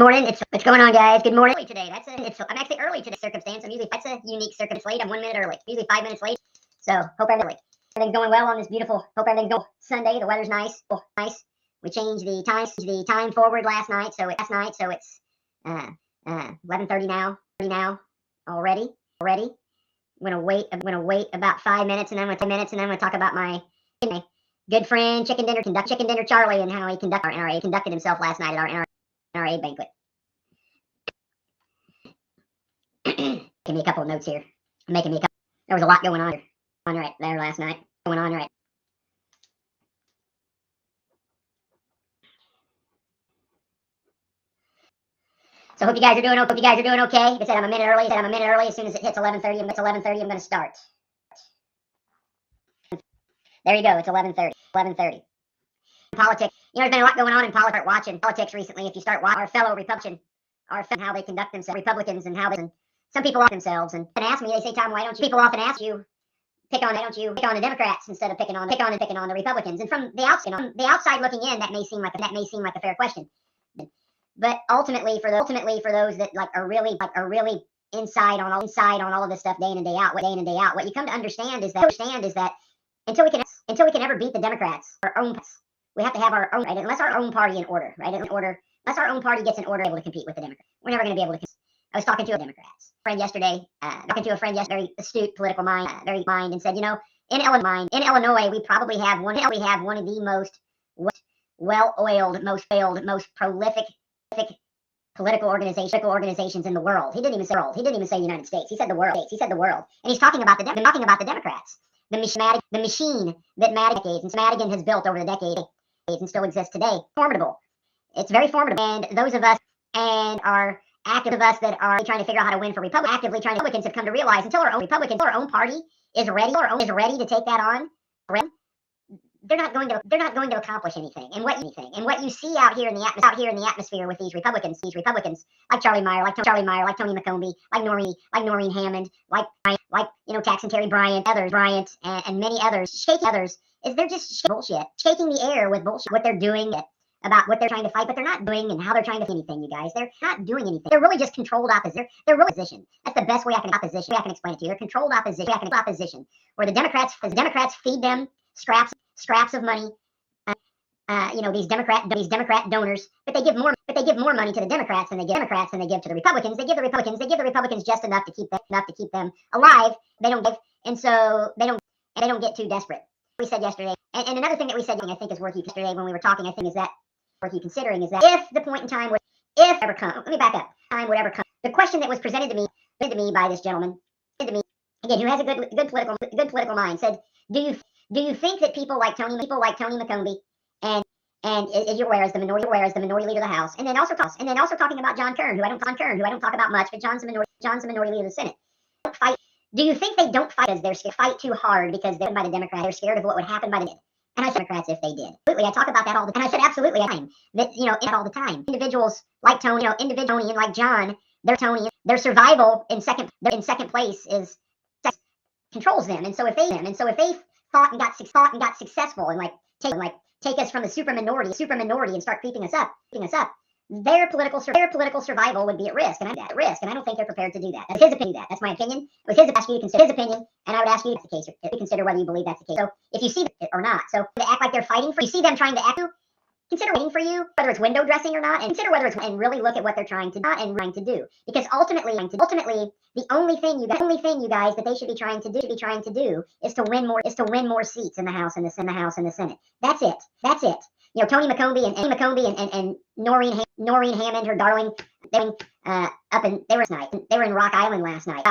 morning. What's going on, guys? Good morning. Today, I'm actually early today. Circumstance. That's a unique circumstance. Late. I'm 1 minute early. Usually 5 minutes late. So hope everything's going well on this beautiful. Hope everything's going Sunday. The weather's nice. Oh, nice. We changed the time forward last night. So it's 11:30 now. Already. I'm gonna wait about 5 minutes, and then I'm gonna talk about my good friend Chicken Dinner Charlie, and how he conducted himself last night at our NRA banquet. Making me a couple of notes here. There was a lot going on right there last night. So hope you guys are doing okay. Like I said, I'm a minute early. As soon as it hits 11:30, I'm going to start. There you go. It's 11:30. Politics. There's been a lot going on in politics. Watching politics recently. If you start watching our fellow Republicans, how they conduct themselves, Republicans, and some people often themselves and ask me. They say, Tom, why don't you? People often ask you, pick on the Democrats instead of picking on the Republicans. And from the outside looking in, that may seem like a fair question. But ultimately, for those that are really inside on all of this stuff day in and day out, what you come to understand is that until we can ever beat the Democrats, we have to have our own, right? Unless our own party in order, right? Unless our own party gets in order, able to compete with the Democrats, we're never going to be able to compete. I was talking to a Democrats friend yesterday, very astute political mind, and said, in Illinois, we probably have one of the most well-oiled, most prolific political organizations in the world. He didn't even say United States. He said the world. And he's talking about the Democrats, the machine that Madigan has built over the decades and still exists today. Formidable. It's very formidable. And those of us that are trying to figure out how to win for Republicans have come to realize until our own party is ready to take that on, they're not going to accomplish anything. And what you see out here in the atmosphere with these Republicans like Charlie Meier, like Tony McCombie, like Noreen Hammond, like Tax and Terry Bryant, and many others, is they're just shaking the air with bullshit. What they're doing about what they're trying to fight, but they're not doing, and how they're trying to do anything. You guys, they're not doing anything. They're really just controlled opposition. They're really opposition. That's the best way I can explain it to you. They're controlled opposition, where the Democrats feed them scraps of money. These Democrat donors, but they give more money to the Democrats than they give to the Republicans. They give the Republicans just enough to keep them alive. They don't give, and so they don't get too desperate. We said yesterday, and another thing that we said, I think is worth you yesterday when we were talking. I think is that worth you considering is that if the point in time would ever come, let me back up. Time would ever come. The question that was presented to me by this gentleman, again, who has a good political mind, said, do you think that people like Tony McCombie and as you're aware, as the minority leader of the House, and then also talking about John Kern, who I don't talk about much, but John's the minority leader of the Senate. Do you think they don't fight because they're scared? Fight too hard because they're by the Democrats? They're scared of what would happen by the and I said Democrats if they did. Absolutely, I talk about that all the time. And I said absolutely, all the time. Individuals like Tony, and like John, their survival in second place is controls them. And so if they fought and got successful and take us from the super minority and start creeping us up, their political survival would be at risk, and I don't think they're prepared to do that. That's his opinion. That's my opinion. It was his ask you to consider his opinion, and I would ask you if that's the case, or to consider whether you believe that's the case. So if you see it or not, so to act like they're fighting for you, see them trying to act. Consider waiting for you, whether it's window dressing or not, and really look at what they're trying to do. Because ultimately, the only thing you guys that they should be trying to do is to win more seats in the House and the Senate. That's it. Tony McCombie and Noreen Hammond, her darling, they were in Rock Island last night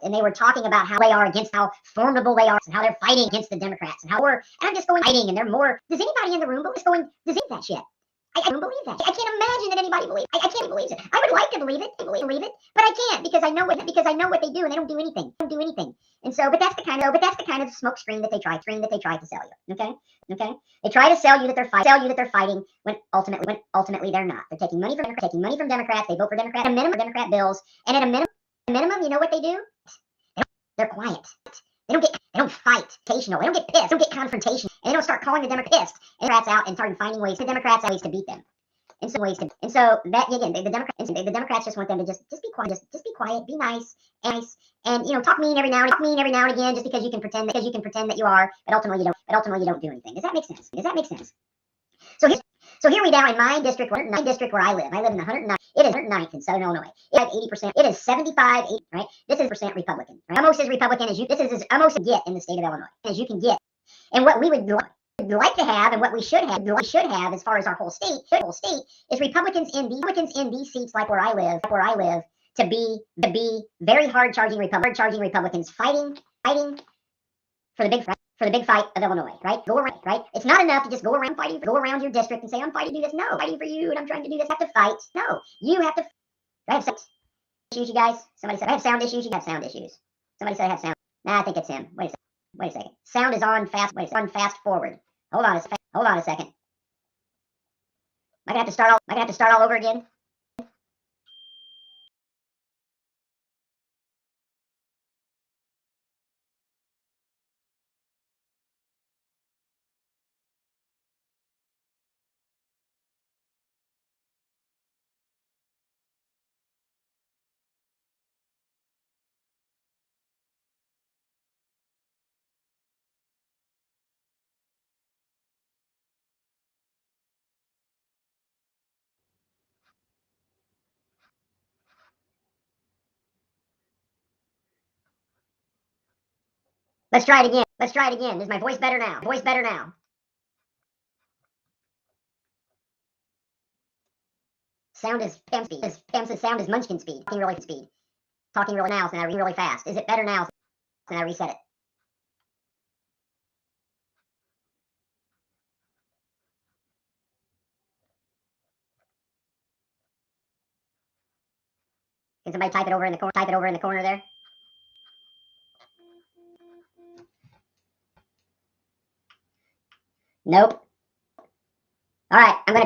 and they were talking about how they are against how formidable they are and how they're fighting against the Democrats and I'm just going fighting and they're more. Does anybody in the room believe that shit? I don't believe that. I can't imagine that anybody believes. I can't believe it. I would like to believe it, but I can't because I know what they do and they don't do anything. And so, but that's the kind of smoke screen that they try to sell you. Okay. They try to sell you that they're fighting when ultimately they're not. They're taking money from Democrats. They vote for Democrat Democrat bills, and at a minimum, you know what they do? They're quiet. They don't fight. Occasional. They don't get pissed. They don't get confrontation. And they don't start calling the Democrats pissed. And Democrats out and starting finding ways to beat them. And so that again, the Democrats just want them to just be quiet, just be quiet, be nice, and talk mean every now and again, just because you can pretend that you are, but ultimately you don't. Do anything. Does that make sense? So here we now in my district, where I live. I live in the 109. It is 109th in Southern Illinois. It has 80%. It is 75, 80, right? This is percent Republican. Right? Almost as Republican as you. This is as almost a get in the state of Illinois as you can get. And what we would like to have, and what we should have, as far as our whole state, is Republicans in these seats, like where I live, to be very hard charging Republicans fighting for the big fight of Illinois, right? Go around, right? It's not enough to just go around your district and say, I'm fighting to do this. No, I'm fighting for you, and I'm trying to do this. You have to fight. No, you have to. I have sound issues, you guys. Somebody said I have sound issues. You have sound issues. Somebody said I have sound. Nah, I think it's him. Wait a second. Sound is on fast. On fast forward. Hold on a second. Am I gonna have to start all over again? Let's try it again. Is my voice better now? Sound is Pam speed. Pam says sound is Munchkin speed. Talking really now, so now really fast. Is it better now? So now reset it. Can somebody type it over in the corner? There. Nope. All right. I'm gonna